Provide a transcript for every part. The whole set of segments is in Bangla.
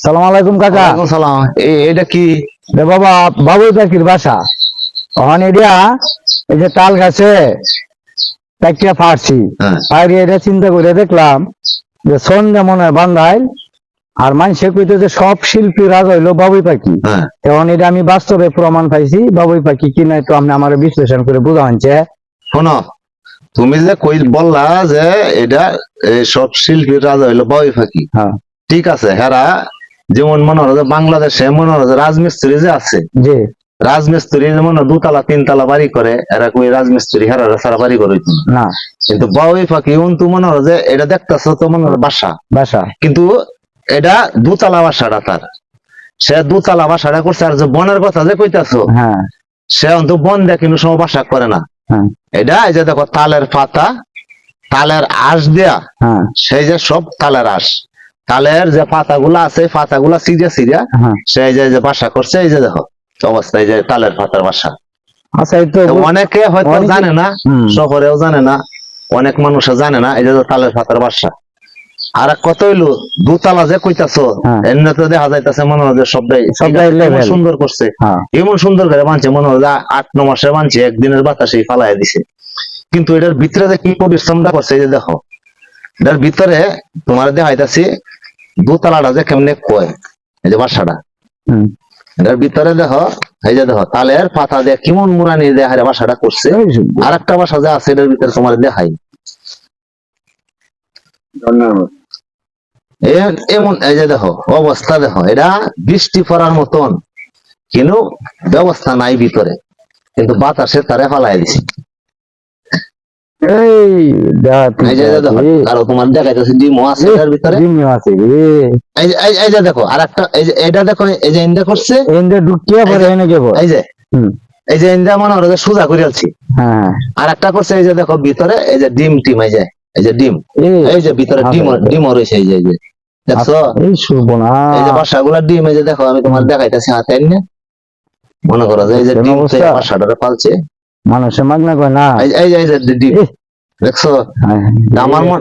সালাম আলাইকুম কাকা। ওয়ালাইকুম সালাম। এটা কি রে বাবা, বাবুই পাখির বাসা। ওখানে এটা এই যে তাল গাছে একটা ফাড়ছি, হ্যাঁ। পাইরে এটা চিন্তা করে দেখলাম যে সন্ধ্যা মনে হয় বান্ধাইল, আর মানুষে কইতে যে সব শিল্পী রাজা হইলো বাবুই পাখি। হ্যাঁ এখন এটা আমি বাস্তবে প্রমাণ পাইছি বাবুই পাখি কি নাই, তো আপনি আমার বিশ্লেষণ করে বোঝা হচ্ছে। শোনো, তুমি যে কই বললা যে এটা সব শিল্পীর রাজা হইলো বাবুই পাখি, হ্যাঁ ঠিক আছে। হেরা যেমন মনে হয় যে বাংলাদেশে মনে হয় যে রাজমিস্ত্রি যে আছে, জি রাজমিস্ত্রি যেমন দুতলা তিনতলা বাড়ি করে, এরা কই রাজমিস্ত্রি হেরা সারা বাড়ি করে হইতো না। না, কিন্তু বাবুই পাখি কিন্তু মনে হয় যে এটা দেখতেছ তো মনে হয় বাসা, বাসা কিন্তু এটা দুতলা বাসাটা তার, সে দুতলা বাসাটা করছে। আর যে বনের কথা যে কইতাছো, হ্যাঁ সে অন্তত বন দিয়ে কিন্তু সময় বাসা করে না। হ্যাঁ এটা এই যে দেখো তালের পাতা, তালের আঁশ দেয়া, হ্যাঁ সেই যে সব তালের আঁশ, তালের যে পাতাগুলা আছে পাতাগুলা সিজা সিজা হ্যাঁ। সেই যে বাসা করছে। এই যে দেখো অবস্থায় যে তালের পাতার বাসা। আচ্ছা, এই তো তো অনেকে হয়তো অনেকে- জানে না, হুম। শহরেও জানে না, অনেক মানুষ জানে না এই যে তালের পাতার বাসা। আর এক কত হইলো দুতলা যে কইতাছো, হ্যাঁ। এমনি তো দেখা যাইতাছে মনে হয় যে সবটাই সবটাই এমন level। সুন্দর করছে, হ্যাঁ এমন সুন্দর করে বানছে মনে হয় যে 8-9 মাসে বানছে, একদিনের বাতাসে ফালাই দিছে। কিন্তু এটার ভিতরে যে কি পরিশ্রমটা করছে এই যে দেখো, এটার ভিতরে তোমার দেখাইতাছি দোতলাটা যে কেমনে কয়, এই যে বাসাটা, হুম। এটার ভিতরে দেখো এই যে দেখো তালের পাতা দিয়ে কেমন মুরানি দিয়ে হারে বাসাটা করছে। আর একটা বাসা যে আছে এটার ভিতরে তোমার দেখাই, এমন এই যে দেখো অবস্থা দেখো, এটা বৃষ্টি পড়ার মতন কিন্তু ব্যবস্থা নাই ভিতরে, কিন্তু বাতাসে তারে ফালাই দিছে। এই এই যে দেখো, আর তোমার দেখাইতেছে ডিমও আছে এটার ভিতরে। আছে রে, এই যে দেখো আর একটা, এই যে এটা দেখো, এই যে ইন্দা করছে, এন্ডে ঢুকিয়ে পরে এনে গেব। এই যে হুম। এই যে ইন্দা মনে হলো যে সোজা করে আলছি। হ্যাঁ আর একটা করছে এই যে দেখো ভিতরে এই যে ডিম টিম, এই যে ডিম, এই যে ভিতরে ডিম ডিমও রয়েছে। এই যে দেখছো, এই শুনবো না। এই যে বাসাগুলা ডিম, এই যে দেখো আমি তোমার দেখাইতেছি হাতে এনে, মনে করো যে এই যে ডিম অবস্থা। বাসাটা পালছে। মানুষে মাগনা কয় না। এই যে ডিম দেখছো, আমার মন,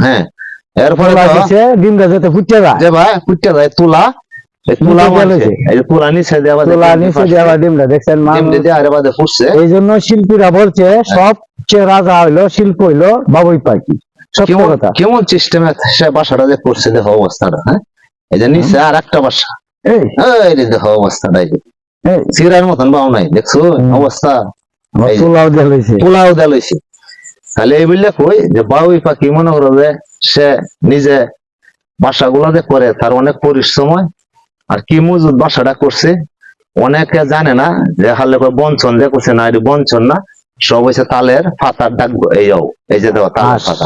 হ্যাঁ। এরপরে তো ডিমটা যাতে ফুটে যায়, যে ভাই ফুটতে যায় তুলা, এই তুলা নিচে মারছে, গেছে। এই যে তুলা নিচে দেওয়া, তোলা নিচে দেওয়া ডিমটা দেখছেন ডিম দিয়ে আরে বাদে ফুটছে। এই জন্য শিল্পীরা বলছে সবচেয়ে রাজা হইলো শিল্প হইলো বাবুই পাখি। সত্য কেমন কথা। কেমন সিস্টেমে সে বাসাটা যে করছে দেখো অবস্থাটা, হ্যাঁ। এই যে নিচে আর একটা বাসা, এই এই যে দেখো অবস্থাটা, এই যে এই সিরার মতন বাও নাই, দেখছো অবস্থা। আমার এই যে তোলাও দিয়ে লইছে। পোলাও দেয়া লইছে। তাহলে এই বললে কই যে বাবুই পাখি মনে করো যে সে নিজে বাসাগুলো যে করে তার অনেক পরিশ্রম হয়। আর কি মজুদ বাসাটা করছে অনেকে জানে না, যে হালে বঞ্চন যে করছে না, এটা বঞ্চন না, সব হয়েছে তালের পাতার ডাক। এই যে দেখো তালের পাতা,